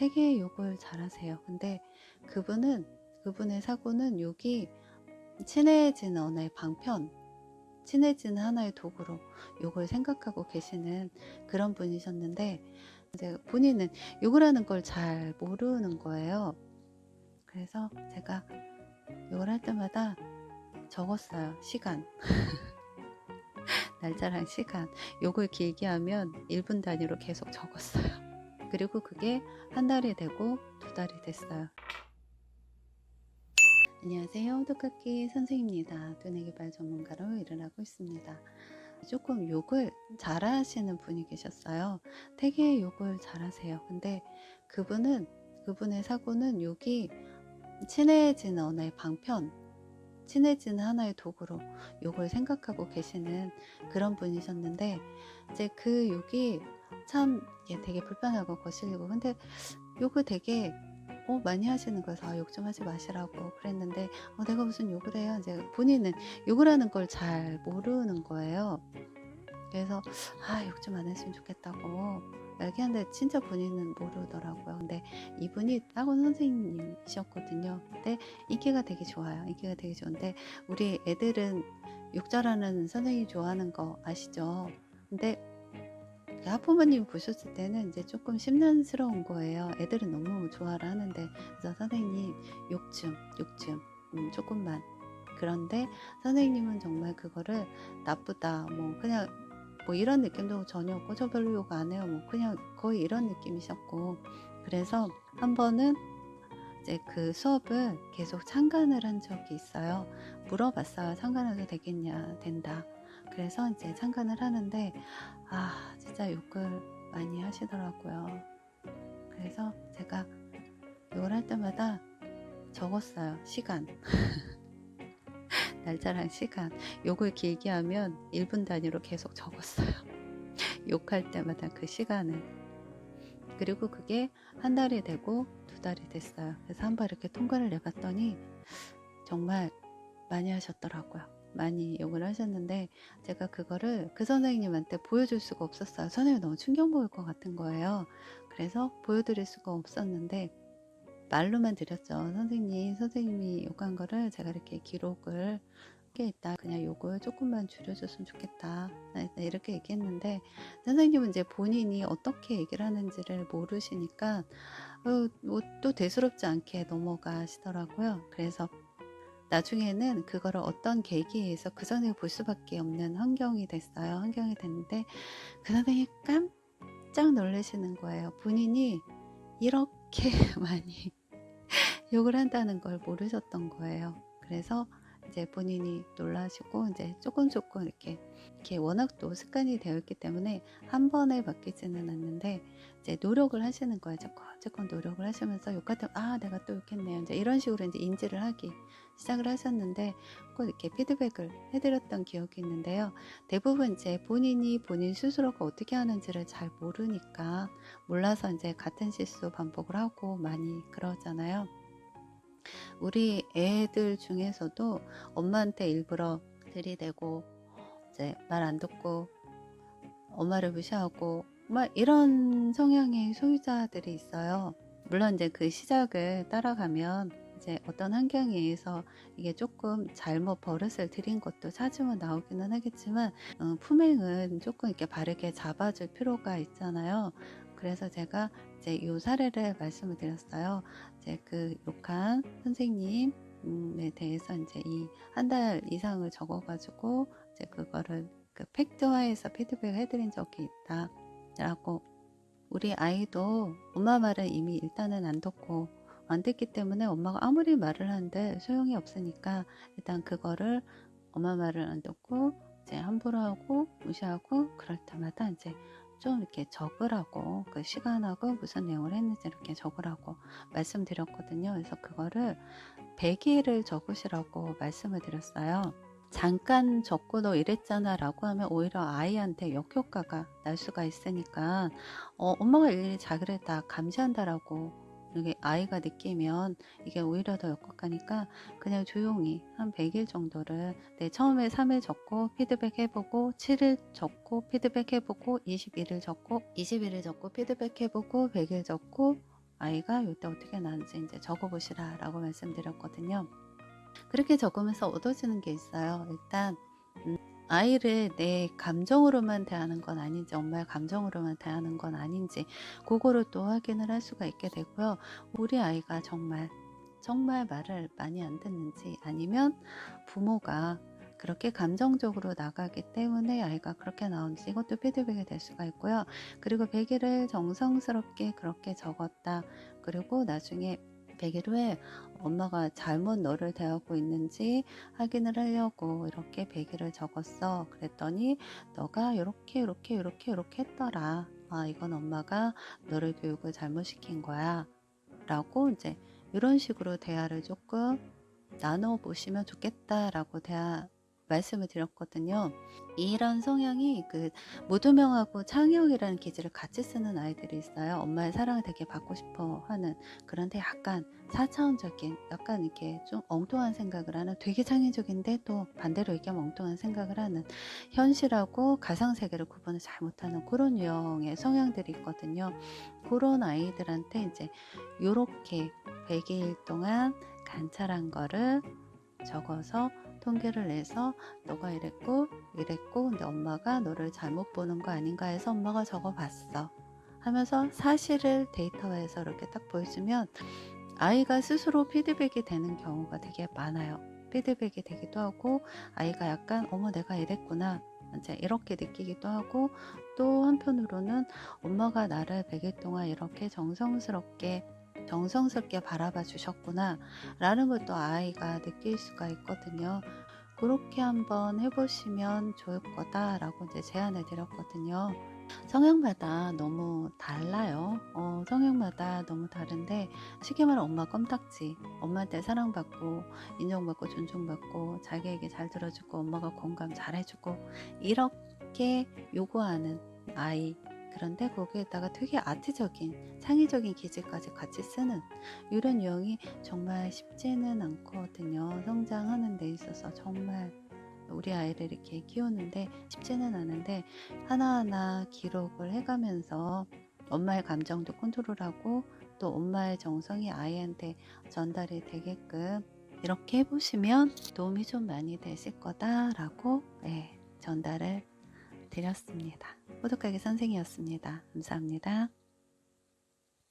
되게 욕을 잘하세요. 근데 그분의 사고는 욕이 친해지는 언어의 방편, 친해지는 하나의 도구로 욕을 생각하고 계시는 그런 분이셨는데, 이제 본인은 욕을 하는 걸 잘 모르는 거예요. 그래서 제가 욕을 할 때마다 적었어요. 시간, 날짜랑 시간. 욕을 길게 하면 1분 단위로 계속 적었어요. 그리고 그게 한 달이 되고 2달이 됐어요. 안녕하세요. 똑깎이 선생입니다. 두뇌개발 전문가로 일을 하고 있습니다. 조금 욕을 잘하시는 분이 계셨어요. 되게 욕을 잘하세요. 근데 그분의 사고는 욕이 친해지는 언어의 방편, 친해지는 하나의 도구로 욕을 생각하고 계시는 그런 분이셨는데, 이제 그 욕이 참 되게 불편하고 거슬리고, 근데 욕을 되게 많이 하시는 거여서 욕 좀 하지 마시라고 그랬는데, 내가 무슨 욕을 해요. 이제 본인은 욕을 하는 걸 잘 모르는 거예요. 그래서 욕 좀 안 했으면 좋겠다고 얘기하는데 진짜 본인은 모르더라고요. 근데 이분이 학원 선생님이셨거든요. 근데 인기가 되게 좋아요. 인기가 되게 좋은데, 우리 애들은 욕 잘하는 선생님 좋아하는 거 아시죠? 근데 학부모님 보셨을 때는 이제 조금 심란스러운 거예요. 애들은 너무 좋아를 하는데. 그래서 선생님 욕 좀 조금만. 그런데 선생님은 정말 그거를 나쁘다, 그냥 이런 느낌도 전혀 없고, 저 별로 욕 안 해요, 그냥 거의 이런 느낌이셨고. 그래서 한 번은 이제 그 수업을 계속 참관을 한 적이 있어요. 물어봤어요. 참관해도 되겠냐. 된다. 그래서 이제 참관을 하는데, 진짜 욕을 많이 하시더라고요. 그래서 제가 욕을 할 때마다 적었어요. 시간, 날짜랑 시간. 욕을 길게 하면 1분 단위로 계속 적었어요. 욕할 때마다 그 시간을. 그리고 그게 한 달이 되고 2달이 됐어요. 그래서 한번 이렇게 통과를 내봤더니 정말 많이 하셨더라고요. 많이 욕을 하셨는데, 제가 그거를 그 선생님한테 보여줄 수가 없었어요. 선생님이 너무 충격 먹을 것 같은 거예요. 그래서 보여드릴 수가 없었는데 말로만 드렸죠. 선생님이 욕한 거를 제가 이렇게 기록을 게 있다. 그냥 욕을 조금만 줄여줬으면 좋겠다. 이렇게 얘기했는데, 선생님은 이제 본인이 어떻게 얘기를 하는지를 모르시니까 또 대수롭지 않게 넘어가시더라고요. 그래서 나중에는 그거를 어떤 계기에 의해서 그 선생님을 볼 수밖에 없는 환경이 됐어요. 환경이 됐는데 그 선생님이 깜짝 놀라시는 거예요. 본인이 이렇게 많이 욕을 한다는 걸 모르셨던 거예요. 그래서 이제 본인이 놀라시고, 이제 조금 이렇게 워낙 또 습관이 되어 있기 때문에 한 번에 바뀌지는 않는데, 이제 노력을 하시는 거예요. 조금 노력을 하시면서 욕할 때 내가 또 욕했네요. 이제 이런 식으로 이제 인지를 하기 시작을 하셨는데, 꼭 이렇게 피드백을 해드렸던 기억이 있는데요. 대부분 이제 본인 스스로가 어떻게 하는지를 잘 모르니까, 몰라서 이제 같은 실수 반복을 하고 많이 그러잖아요. 우리 애들 중에서도 엄마한테 일부러 들이대고 이제 말 안 듣고 엄마를 무시하고 막 이런 성향의 소유자들이 있어요. 물론 이제 그 시작을 따라가면 이제 어떤 환경에 의해서 이게 조금 잘못 버릇을 들인 것도 찾으면 나오기는 하겠지만, 품행은 조금 이렇게 바르게 잡아줄 필요가 있잖아요. 그래서 제가 이제 요 사례를 말씀을 드렸어요. 이제 그 욕한 선생님에 대해서 이제 이 한 달 이상을 적어가지고 이제 그거를 그 팩트화해서 피드백을 해드린 적이 있다 라고. 우리 아이도 엄마 말을 이미 일단은 안 듣기 때문에 엄마가 아무리 말을 하는데 소용이 없으니까, 일단 그거를 엄마 말을 안 듣고 이제 함부로 하고 무시하고 그럴 때마다 이제 좀 이렇게 적으라고, 그 시간하고 무슨 내용을 했는지 이렇게 적으라고 말씀드렸거든요. 그래서 그거를 100일을 적으시라고 말씀을 드렸어요. 잠깐 적고 너 이랬잖아 라고 하면 오히려 아이한테 역효과가 날 수가 있으니까, 엄마가 일일이 자기를 다 감시한다라고 이게 아이가 느끼면 이게 오히려 더 역효과니까, 그냥 조용히 한 100일 정도를, 처음에 3일 적고 피드백 해보고, 7일 적고 피드백 해보고, 21일 적고 피드백 해보고, 100일 적고 아이가 요때 어떻게 나는지 이제 적어보시라 라고 말씀드렸거든요. 그렇게 적으면서 얻어지는 게 있어요. 일단 아이를 내 감정으로만 대하는 건 아닌지, 엄마의 감정으로만 대하는 건 아닌지, 그거를 또 확인을 할 수가 있게 되고요. 우리 아이가 정말 말을 많이 안 듣는지, 아니면 부모가 그렇게 감정적으로 나가기 때문에 아이가 그렇게 나오는지, 이것도 피드백이 될 수가 있고요. 그리고 100일을 정성스럽게 그렇게 적었다. 그리고 나중에 100일 후에 엄마가 잘못 너를 대하고 있는지 확인을 하려고 이렇게 100일을 적었어. 그랬더니 너가 요렇게 했더라. 아, 이건 엄마가 너를 교육을 잘못 시킨 거야. 라고 이제 이런 식으로 대화를 조금 나눠 보시면 좋겠다라고 말씀을 드렸거든요. 이런 성향이 그 모두명하고 창의형이라는 기질을 같이 쓰는 아이들이 있어요. 엄마의 사랑을 되게 받고 싶어 하는, 그런데 약간 4차원적인, 약간 이렇게 좀 엉뚱한 생각을 하는, 되게 창의적인데 또 반대로 얘기하면 엉뚱한 생각을 하는, 현실하고 가상세계를 구분을 잘 못하는 그런 유형의 성향들이 있거든요. 그런 아이들한테 이제 요렇게 100일 동안 관찰한 거를 적어서 통계를 내서 너가 이랬고 근데 엄마가 너를 잘못 보는 거 아닌가 해서 엄마가 적어봤어 하면서 사실을 데이터화해서 이렇게 딱 보여주면 아이가 스스로 피드백이 되는 경우가 되게 많아요. 피드백이 되기도 하고 아이가 약간 어머 내가 이랬구나 이제 이렇게 느끼기도 하고, 또 한편으로는 엄마가 나를 100일 동안 이렇게 정성스럽게 바라봐 주셨구나 라는 걸 또 아이가 느낄 수가 있거든요. 그렇게 한번 해보시면 좋을 거다 라고 이제 제안을 드렸거든요. 성향마다 너무 달라요. 성향마다 너무 다른데, 쉽게 말하면 엄마 껌딱지, 엄마한테 사랑받고 인정받고 존중받고 자기에게 잘 들어주고 엄마가 공감 잘 해주고 이렇게 요구하는 아이, 그런데 거기에다가 되게 아트적인 창의적인 기질까지 같이 쓰는 이런 유형이 정말 쉽지는 않거든요. 성장하는 데 있어서 정말 우리 아이를 이렇게 키우는데 쉽지는 않은데, 하나하나 기록을 해가면서 엄마의 감정도 컨트롤하고 또 엄마의 정성이 아이한테 전달이 되게끔 이렇게 해보시면 도움이 좀 많이 되실 거다라고 전달을 드렸습니다. 호두까기 선생이었습니다. 감사합니다.